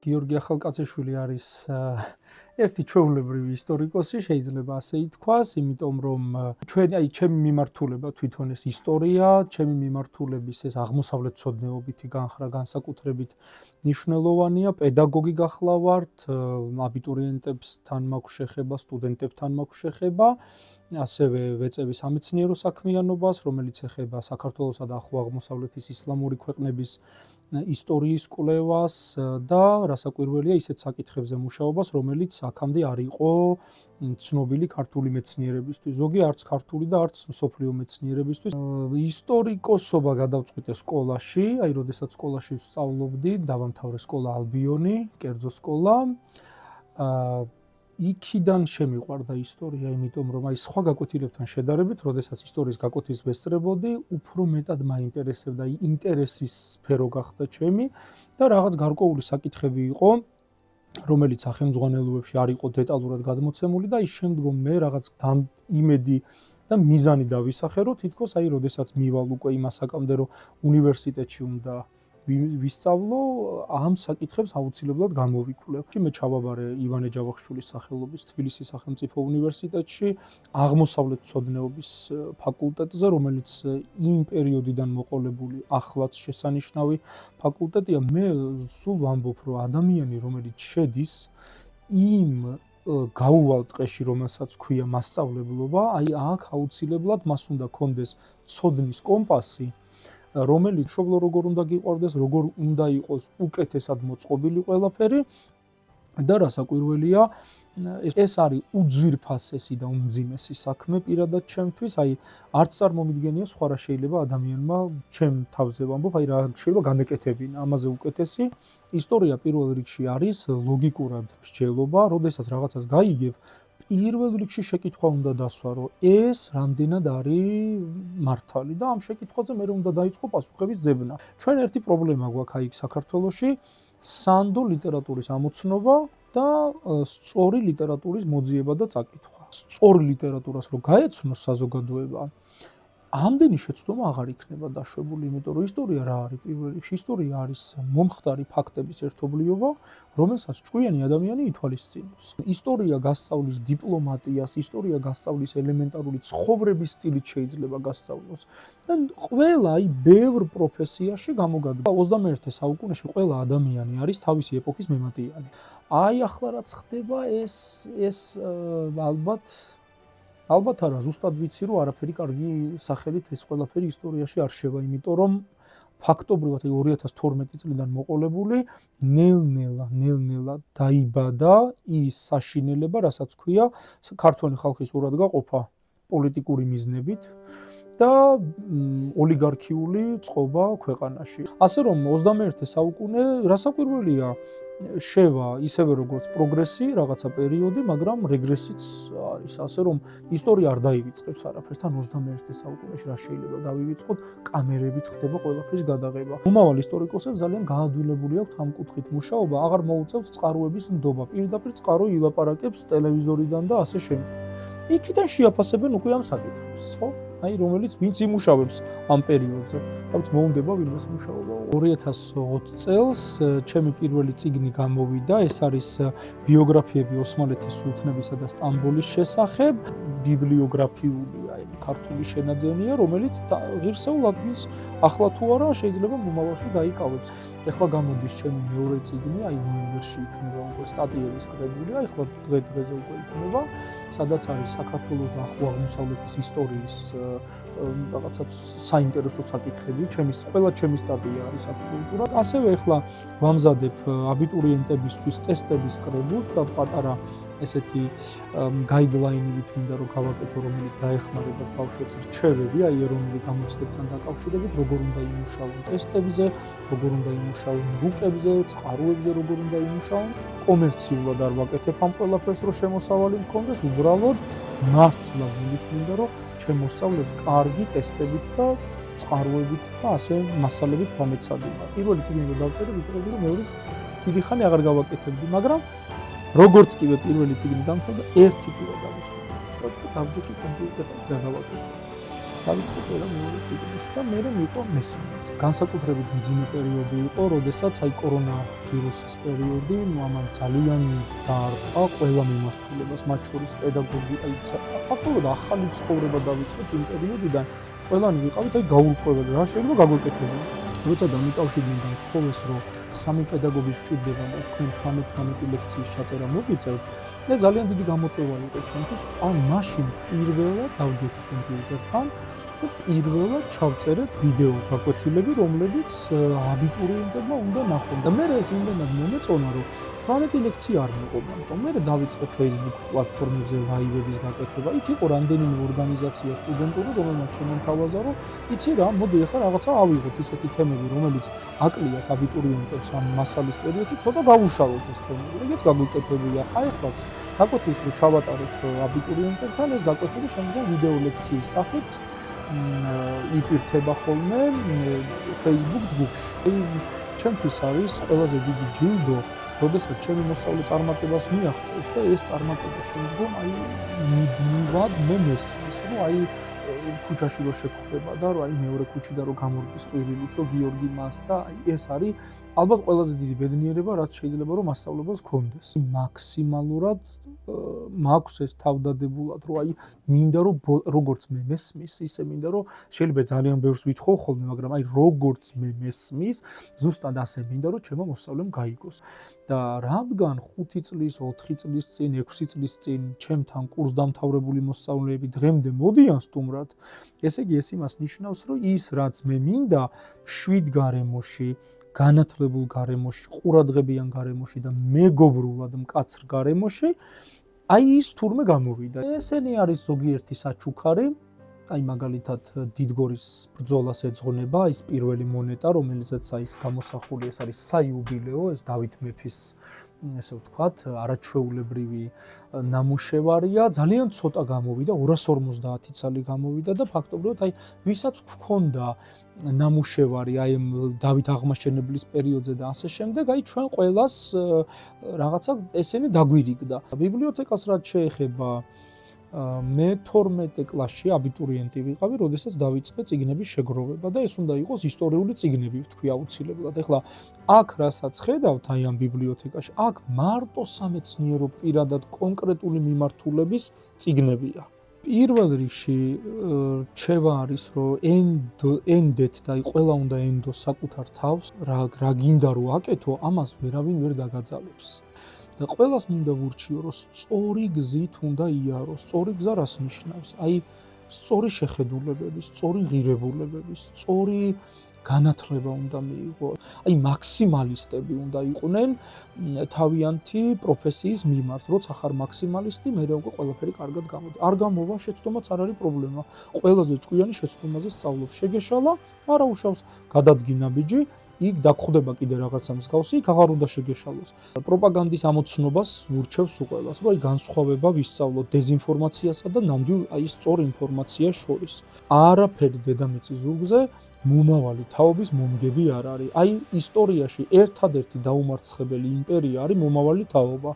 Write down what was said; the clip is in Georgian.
გიორგი ახალკაციშვილი არის ერთი ჩვეულებრივი ისტორიკოსი, შეიძლება ასე ითქვას, იმიტომ რომ ჩემი მიმართულება თვითონ ეს ისტორია, ჩემი მიმართულების ეს აღმოსავლეთმცოდნეობითი განხრა განსაკუთრებით მნიშვნელოვანია, პედაგოგი გახლავართ, აბიტურიენტებთან მაქვს შეხება, სტუდენტებთან მაქვს შეხება, ასევე ვეწევი სამეცნიერო საქმიანობას, რომელიც ეხება საქართველოსა და ახლო აღმოსავლეთის ისლამური ქვეყნების ისტორიის კვლევას და რასაკვირველია ისეთ საკითხებზე მუშაობას, რომელიც აქამდე არ იყო ცნობილი ქართული მეცნიერებისთვის, ზოგი არც ქართული და არც მსოფლიო მეცნიერებისთვის. ისტორიკოსობა გადავწყვიტე სკოლაში, როდესაც სკოლაში ვსწავლობდი, დავამთავრე სკოლა ალბიონი, კერძო სკოლა. იქიდან შემიყვარდა ისტორია, იმიტომ რომ სხვა გაკვეთილებთან შედარებით, როდესაც ისტორიის გაკვეთის ვესწრებოდი, უფრო მეტად მაინტერესებდა, ინტერესის სფერო გახდა ჩემი და რაღაც გარკვეული საკითხები იყო, რომელიც სახელმძღვანელოებში არ იყო დეტალურად გადმოცემული და ის შემდგომ მე რაღაც იმედი და მიზანი დავისახე, რომ თითქოს როდესაც მივალ უკვე იმ ასაკამდე, რომ უნივერსიტეტში უნდა ვისწავლო, ამ საკითხებს აუცილებლად გამოვიკვლევ. მე ჩავაბარე ივანე ჯავახიშვილის სახელობის თბილისის სახელმწიფო უნივერსიტეტში, აღმოსავლეთმცოდნეობის ფაკულტეტზე, რომელიც იმ პერიოდიდან მოყოლებული ახლაც შესანიშნავი ფაკულტეტია. მე სულ ვამბობ, რომ ადამიანი, რომელიც შედის იმ გაუვალ ტყეში, რომელსაც ქვია მასწავლებლობა, აქ აუცილებლად მას უნდა კონდეს ცოდნის კომპასი, რომელიც მშობლო როგორ უნდა გიყვარდეს, როგორ უნდა იყოს უკეთესად მოწყობილი ყველაფერი და რასაკვირველია, ეს არის უძვირფასესი და უმძიმესი საქმე პირადად ჩემთვის, არც წარმომიდგენია სხვა რა შეიძლება ადამიანმა ჩემ თავზე ვამბობ, რა შეიძლება განეკეთებინა, ამაზე უკეთესი. ისტორია პირველ რიგში არის ლოგიკურად მსჯელობა, როდესაც რაღაცას გაიგებ, პირველ რიგში შეკითხვა უნდა დასვა, რომ ეს რამდენად არის მართალი და ამ შეკითხვაზე მე უნდა დაიწყო პასუხების ძებნა. ჩვენ ერთი პრობლემა გვაქვს იქ საქართველოში, სანდო ლიტერატურის ამოცნობა და სწორი ლიტერატურის მოძიება და წაკითხვა. სწორი ლიტერატურას რო გაეცნოს საზოგადოება, ამდენი შეცდომა აღარ იქნება დაშვებული, იმიტომ რომ ისტორია რა არის პირველ რიგში? ისტორია არის მომხდარი ფაქტების ერთობლიობა, რომელსაც ჭკვიანი ადამიანი ითვალისწინებს. ისტორია გასწავლის დიპლომატიას, ისტორია გასწავლის ელემენტარული ცხოვრების სტილით შეიძლება გასწავლოს და ყველა ბევრ პროფესიაში გამოგადგა. 21 საუკუნეში ყველა ადამიანი არის თავისი ეპოქის მემატიანი. ახლა რაც ხდება, ეს ალბათ არა, ზუსტად ვიცი, რომ არაფერი კარგი სახელით ეს ყველაფერი ისტორიაში არ შევა, იმიტომ რომ ფაქტობრივად 2012 წლიდან მოყოლებული ნელ-ნელა დაიბადა ის საშინელება, რასაც ქვია ქართველი ხალხის ურადღაყოფა პოლიტიკური მიზნებით და ოლიგარქიული წყობა ქვეყანაში. ასე რომ 21 საუკუნე რასაკვირველია შევა ისევე როგორც პროგრესი რაღაცა პერიოდი, მაგრამ რეგრესიც არის. ასე რომ ისტორია არ დაივიწყებს არაფერს, თან 21 საუკუნეში რა შეიძლება დავივიწყოთ, კამერებით ხდება ყველაფრის გადაღება. მომავალ ისტორიკოსებს ძალიან გაადვილებული აქვთ ამ კუთხით მუშაობა, აღარ მოუწევთ წყაროების ნდობა, პირდაპირ წყარო ილაპარაკებს ტელევიზორიდან და ასე შემდეგ. იქიდან შეაფასებენ უკვე ამ საკითხებს, ხო? რომელიც ვინც იმუშავებს ამ პერიოდზე, რაც მოუნდება ვინმეს მუშაობა. 2020 წელს ჩემი პირველი წიგნი გამოვიდა, ეს არის ბიოგრაფიები ოსმალეთის სულთნებისა და სტამბოლის შესახებ, ბიბლიოგრაფიული ქართული შენაძენია, რომელიც ღირსეულ ადგილს ახლა თუ არა შეიძლება მომავალში დაიკავებს. ეხლა გამოდის ჩემი მეორე წიგნი, ნოემბერში იქნება უკვე სტატიების კრებული, ეხლა დღე-დღეზე უკვე იქნება, სადაც არის საქართველოს და ახლო აღმოსავლეთის ისტორიის რაღაცა საინტერესო საკითხები, ყველა ჩემი სტატია არის აბსოლუტურად. ასევე ეხლა ვამზადებ აბიტურიენტებისთვის ტესტების კრებულს და პატარა ესეთი გაიდლაინებით მინდა რომ გავაკეთო, რომელიც დაეხმარება ბავშვებს რჩევები, ეროვნული გამოცდებთან დაკავშირებით, როგორ უნდა იმუშაონ ტესტებზე, როგორ უნდა იმუშაონ რუკებზე, წყაროებზე როგორ უნდა იმუშაონ. კომერციულად არ ვაკეთებ ამ ყველაფერს, რომ შემოსავალი მქონდეს, უბრალოდ მართლა მინდა რომ შემოსავლებს კარგი ტესტებით და წყაროებით და ასე მასალებით მომეცადება. პირველი წიგნი რომ დავწერე, ვიტყოდი რომ მეორის დიდი ხანი აღარ გავაკეთებდი, მაგრამ როგორც კი პირველი წიგნი დამთავრდა, ერთი კვირა დავისვამდი და დავჯექი კომპიუტერთან გავაკეთე. დავიწყე წერა მეორე წიგნს და მერე მიიღო მესამეც. განსაკუთრებით მძიმე პერიოდი იყო, როდესაც აი კორონა ვირუსის პერიოდი, ამან ძალიან დაარტყა ყველა მიმართულებას, მათ შორის პედაგოგია, აი ფაქტობრივად ახალი ცხოვრება დავიწყეთ იმ პერიოდიდან. ყველანი ვიყავით აი გაურკვეველი, რა შეიძლება გაგვეკეთებინა. როცა დამიკავშირდნენ და მთხოვეს, რომ 3 პედაგოგი გჭირდება და თქვენ 18 ლექციის ჩაწერა მოგიწევთ, და ძალიან დიდი გამოწვევა იყო ჩემთვის. მაშინ პირველად დავჯექი კომპიუტერთან და პირველად ჩავწერეთ ვიდეო გაკვეთილები, რომლებიც აბიტურიენტებმა უნდა ნახონ. და მე ეს იმდენად მომეწონა, რომ 18 ლექცია არ მეყობა. მე დავიწყე Facebook პლატფორმებზე ლაივების გაკეთება. იქ იყო რამდენიმე ორგანიზაცია სტუდენტური, რომელმაც შემონთავაზა, რომ იცი რა, მოდი ახლა რაღაცა ავიღოთ ისეთი თემები, რომელიც აკლიათ აბიტურიენტებს ამ მასალის პერიოდში, ცოტა გავუშალოთ ეს თემები. ეგეც გაგვიკეთებია. აი ახლაც გაკვეთის რომ ჩავატაროთ აბიტურიენტებთან ეს გაკვეთილი შემდგომ ვიდეო ლექციის სახით იპირთება ხოლმე Facebook ჯგუფში. ჩემთვის არის ყველაზე დიდი ჯილდო, როდესაც ჩემი მოსწავლე წარმატებას მიაღწევს და ეს წარმატება შემდგომ აი მუდმივად მე მესმის, რომ აი ქუჩაში რო შეგხვდება და რომ აი მეორე ქუჩიდან რო გამორგის ყვირილით, რომ გიორგი მას და აი ეს არის ალბათ ყველაზე დიდი ბედნიერება, რაც შეიძლება რომ მასწავლებლებს ჰქონდეს. მაქსიმალურად მაქვს ეს თავდადებულად, რომ აი მინდა რომ როგორც მე მესმის, ისე მინდა რომ შეიძლება ძალიან ბევრს ვითხოვ ხოლმე, მაგრამ აი როგორც მე მესმის, ზუსტად ასე მინდა რომ ჩემო მოსწავლემ გაიგოს. და რადგან 5 წლის, 4 წლის წინ, 6 წლის წინ ჩემთან კურსდამთავრებული მოსწავლეები დღემდე მოდიან სტუმრად, ესე იგი ეს იმას ნიშნავს, რომ ის რაც მე მინდა 7 გარემოში განათლებულ გარემოში, ყურადღებიან გარემოში და მეგობრულად მკაცრ გარემოში, აი ის თურმე გამოვიდა. ესენი არის ზოგიერთი საჩუქარი, აი მაგალითად დიდგორის ბრძოლას ეძღვნება ის პირველი მონეტა, რომელიცაც აი გამოსახული ეს არის საიუბილეო, ეს დავით მეფის ესე ვთქვათ, არაჩვეულებრივი ნამუშევარია, ძალიან ცოტა გამოვიდა, 250 წელი გამოვიდა და ფაქტობრივად აი ვისაც გქონდა ნამუშევარი აი დავით აღმაშენებლის პერიოდზე და ასე შემდეგ, აი ჩვენ ყველას რაღაცა ესენი დაგვირიგდა. ბიბლიოთეკას რაც შეეხება მე 12 კლასში აბიტურიენტი ვიყავი, როდესაც დავიწყე წიგნების შეგროვება და ეს უნდა იყოს ისტორიული წიგნები, ვთქვი აუცილებლად. ეხლა აქ რასაც ხედავთ აი ამ ბიბლიოთეკაში, აქ მარტო სამეცნიერო პირადად კონკრეტული მიმართულების წიგნებია. პირველ რიგში რჩევა არის, რომ ენდეთ და აი ყველა უნდა ენდოს საკუთარ თავს, რა გინდა რომ აკეთო, ამას ვერავინ ვერ დაგაძალებს. და ყველას მინდა ვურჩიო, რომ სწორი გზით უნდა იაროს. სწორი გზა რას ნიშნავს? აი სწორი შეხედულებების, სწორი ღირებულებების, სწორი განათლება უნდა მიიღო. აი მაქსიმალისტები უნდა იყვნენ თავიანთი პროფესიის მიმართ. როცა ხარ მაქსიმალისტი, მე უკვე ყველაფერი კარგად გამოდის. არ გამოვა, შეცდომაც არ არის პრობლემა. ყველაზე ჭკვიანი შეცდომაზე სწავლობ. შეგეშალა, არა უშავს, გადადგინა ბიჯი. იქ დაგხვდება კიდე რაღაცა მსგავსი, იქ აღარ უნდა შეგეშალოს. პროპაგანდის ამოცნობას ვურჩევს უყველას, რომ აი განსხვავება ვისწავლოთ დეზინფორმაციასა და ნამდვილ აი სწორ ინფორმაციას შორის. არაფერი დედამიწის ზურგზე მომავალი თაობის მომგები არ არის. აი ისტორიაში ერთადერთი დაუმარცხებელი იმპერია არის მომავალი თაობა.